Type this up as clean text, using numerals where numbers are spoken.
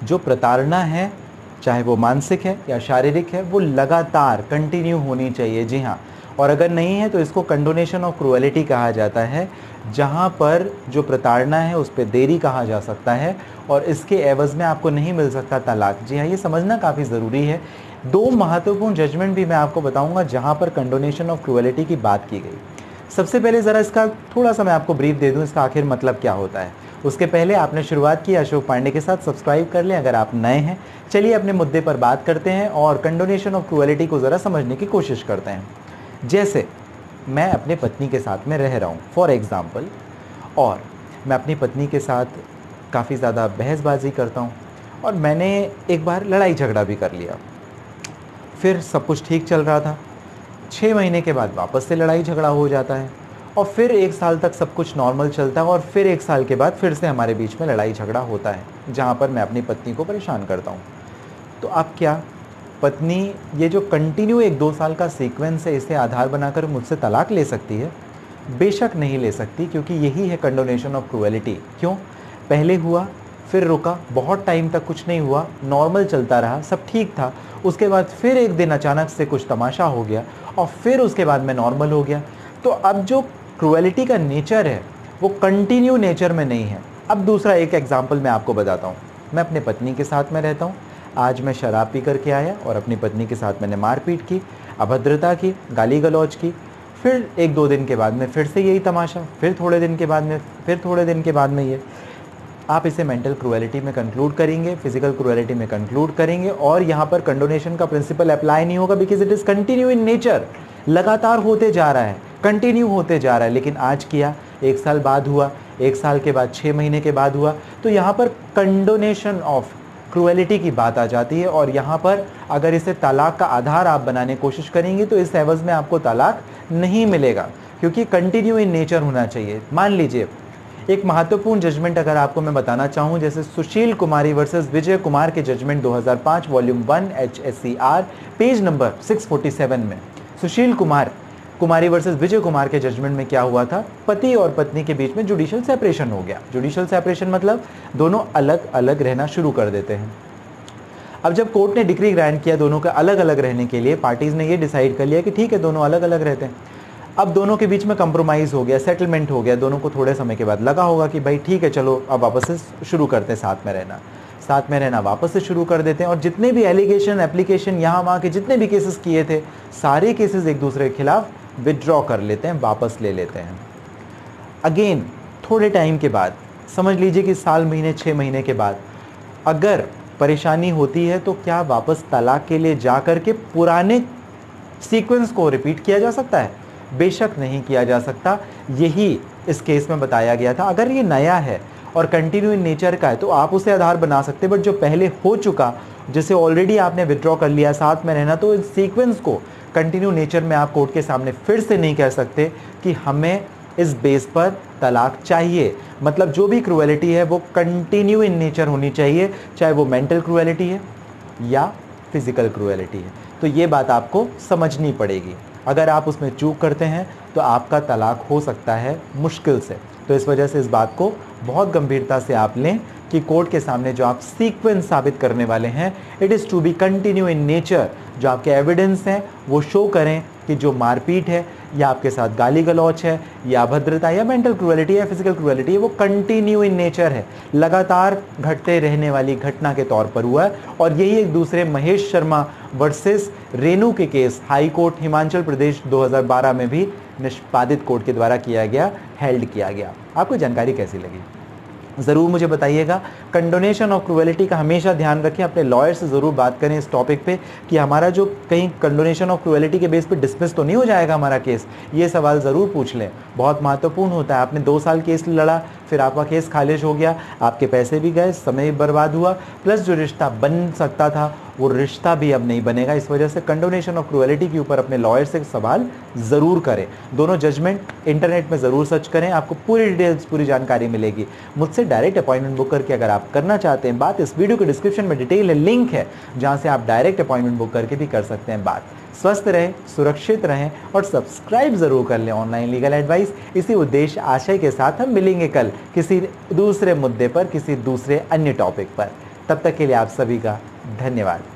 जो प्रताड़ना है, चाहे वो मानसिक है या शारीरिक है, वो लगातार कंटिन्यू होनी चाहिए। जी हाँ, और अगर नहीं है तो इसको कंडोनेशन ऑफ क्रुएलिटी कहा जाता है, जहाँ पर जो प्रताड़ना है उस पर देरी कहा जा सकता है और इसके एवज़ में आपको नहीं मिल सकता तलाक। जी हाँ, ये समझना काफ़ी ज़रूरी है। दो महत्वपूर्ण जजमेंट भी मैं आपको बताऊंगा जहाँ पर कंडोनेशन ऑफ क्रुएलिटी की बात की गई। सबसे पहले ज़रा इसका थोड़ा सा मैं आपको ब्रीफ दे दूँ, इसका आखिर मतलब क्या होता है। उसके पहले आपने शुरुआत की अशोक पांडे के साथ, सब्सक्राइब कर लें अगर आप नए हैं। चलिए अपने मुद्दे पर बात करते हैं और कंडोनेशन ऑफ क्रुएलिटी को ज़रा समझने की कोशिश करते हैं। जैसे मैं अपने पत्नी के साथ में रह रहा हूँ फॉर एग्ज़ाम्पल, और मैं अपनी पत्नी के साथ काफ़ी ज़्यादा बहसबाजी करता हूँ और मैंने एक बार लड़ाई झगड़ा भी कर लिया। फिर सब कुछ ठीक चल रहा था, 6 महीने के बाद वापस से लड़ाई झगड़ा हो जाता है और फिर 1 साल तक सब कुछ नॉर्मल चलता है और फिर 1 साल के बाद फिर से हमारे बीच में लड़ाई झगड़ा होता है, जहाँ पर मैं अपनी पत्नी को परेशान करता हूँ। तो अब क्या पत्नी ये जो कंटिन्यू 1-2 साल का सीक्वेंस है, इसे आधार बनाकर मुझसे तलाक ले सकती है? बेशक नहीं ले सकती, क्योंकि यही है कंडोनेशन ऑफ क्रुएलिटी। क्यों? पहले हुआ, फिर रुका, बहुत टाइम तक कुछ नहीं हुआ, नॉर्मल चलता रहा, सब ठीक था, उसके बाद फिर एक दिन अचानक से कुछ तमाशा हो गया और फिर उसके बाद में नॉर्मल हो गया। तो अब जो क्रुएलिटी का नेचर है वो कंटिन्यू नेचर में नहीं है। अब दूसरा एक एग्जांपल मैं आपको बताता हूँ। मैं अपने पत्नी के साथ में रहता हूँ, आज मैं शराब पी कर के आया और अपनी पत्नी के साथ मैंने मारपीट की, अभद्रता की, गाली गलौज की, फिर 1-2 दिन के बाद में फिर से यही तमाशा, फिर थोड़े दिन के बाद में, फिर थोड़े दिन के बाद में ये। आप इसे मेंटल क्रुएलिटी में कंक्लूड करेंगे, फिजिकल क्रुएलिटी में कंक्लूड करेंगे और यहाँ पर कंडोनेशन का प्रिंसिपल अप्लाई नहीं होगा, because it is continue in nature. लगातार होते जा रहा है, कंटिन्यू होते जा रहा है। लेकिन आज किया, 1 साल बाद हुआ, 1 साल के बाद 6 महीने के बाद हुआ, तो यहाँ पर कंडोनेशन ऑफ क्रुएलिटी की बात आ जाती है। और यहाँ पर अगर इसे तलाक का आधार आप बनाने की कोशिश करेंगे तो इस एवज़ में आपको तलाक नहीं मिलेगा, क्योंकि कंटिन्यू इन नेचर होना चाहिए। मान लीजिए एक महत्वपूर्ण जजमेंट अगर आपको मैं बताना चाहूँ, जैसे सुशील कुमारी वर्सेस विजय कुमार के judgment 2005 volume 1 HSCR page number 647 में सुशील कुमारी वर्सेस विजय कुमार के जजमेंट में क्या हुआ था? पति और पत्नी के बीच में जुडिशियल सेपरेशन हो गया। जुडिशियल सेपरेशन मतलब दोनों अलग अलग रहना शुरू कर देते हैं। अब जब कोर्ट ने डिक्री ग्रांट किया दोनों के अलग अलग रहने के लिए, पार्टीज ने ये डिसाइड कर लिया कि ठीक है दोनों अलग अलग रहते हैं। अब दोनों के बीच में कंप्रोमाइज़ हो गया, सेटलमेंट हो गया। दोनों को थोड़े समय के बाद लगा होगा कि भाई ठीक है चलो अब वापस से शुरू करते हैं साथ में रहना वापस से शुरू कर देते हैं। और जितने भी एलिगेशन एप्लीकेशन यहाँ वहाँ के जितने भी केसेस किए थे, सारे केसेस एक दूसरे के खिलाफ विदड्रॉ कर लेते हैं, वापस ले लेते हैं। अगेन थोड़े टाइम के बाद, समझ लीजिए कि साल, महीने, 6 महीने के बाद अगर परेशानी होती है तो क्या वापस तलाक के लिए जा कर के पुराने सीक्वेंस को रिपीट किया जा सकता है? बेशक नहीं किया जा सकता। यही इस केस में बताया गया था। अगर ये नया है और कंटिन्यू इन नेचर का है तो आप उसे आधार बना सकते, बट जो पहले हो चुका, जिसे ऑलरेडी आपने विदड्रॉ कर लिया साथ में रहना, तो इस सीक्वेंस को कंटिन्यू नेचर में आप कोर्ट के सामने फिर से नहीं कह सकते कि हमें इस बेस पर तलाक चाहिए। मतलब जो भी क्रुएलिटी है वो कंटिन्यू इन नेचर होनी चाहिए, चाहे वो मेंटल क्रुएलिटी है या फिजिकल क्रुएलिटी है। तो ये बात आपको समझनी पड़ेगी। अगर आप उसमें चूक करते हैं तो आपका तलाक हो सकता है मुश्किल से। तो इस वजह से इस बात को बहुत गंभीरता से आप लें कि कोर्ट के सामने जो आप सीक्वेंस साबित करने वाले हैं, it is to be continue in nature. जो आपके एविडेंस हैं वो शो करें कि जो मारपीट है या आपके साथ गाली गलौच है या अभद्रता या मेंटल क्रुएलिटी या फिजिकल क्रुएलिटी है, वो कंटिन्यू इन नेचर है, लगातार घटते रहने वाली घटना के तौर पर हुआ है। और यही एक दूसरे महेश शर्मा वर्सेस रेनू के case high court Himachal Pradesh 2012 में भी निष्पादित कोर्ट के द्वारा किया गया, हेल्ड किया गया। आपको जानकारी कैसी लगी ज़रूर मुझे बताइएगा। कंडोनेशन ऑफ क्रुएलिटी का हमेशा ध्यान रखें, अपने लॉयर से ज़रूर बात करें इस टॉपिक पे कि हमारा जो कहीं कंडोनेशन ऑफ क्रुएलिटी के बेस पे डिसमिस तो नहीं हो जाएगा हमारा केस। ये सवाल ज़रूर पूछ लें, बहुत महत्वपूर्ण होता है। आपने 2 साल केस लड़ा, फिर आपका केस खारिज हो गया, आपके पैसे भी गए, समय भी बर्बाद हुआ, प्लस जो रिश्ता बन सकता था वो रिश्ता भी अब नहीं बनेगा। इस वजह से कंडोनेशन ऑफ क्रुएलिटी के ऊपर अपने लॉयर से सवाल ज़रूर करें। दोनों जजमेंट इंटरनेट में ज़रूर सर्च करें, आपको पूरी डिटेल्स, पूरी जानकारी मिलेगी। मुझसे डायरेक्ट अपॉइंटमेंट बुक करके अगर आप करना चाहते हैं बात, इस वीडियो के डिस्क्रिप्शन में डिटेल है, लिंक है जहाँ से आप डायरेक्ट अपॉइंटमेंट बुक करके भी कर सकते हैं बात। स्वस्थ रहें, सुरक्षित रहें और सब्सक्राइब ज़रूर कर लें ऑनलाइन लीगल एडवाइस। इसी उद्देश्य आशय के साथ हम मिलेंगे कल किसी दूसरे मुद्दे पर, किसी दूसरे अन्य टॉपिक पर। तब तक के लिए आप सभी का धन्यवाद।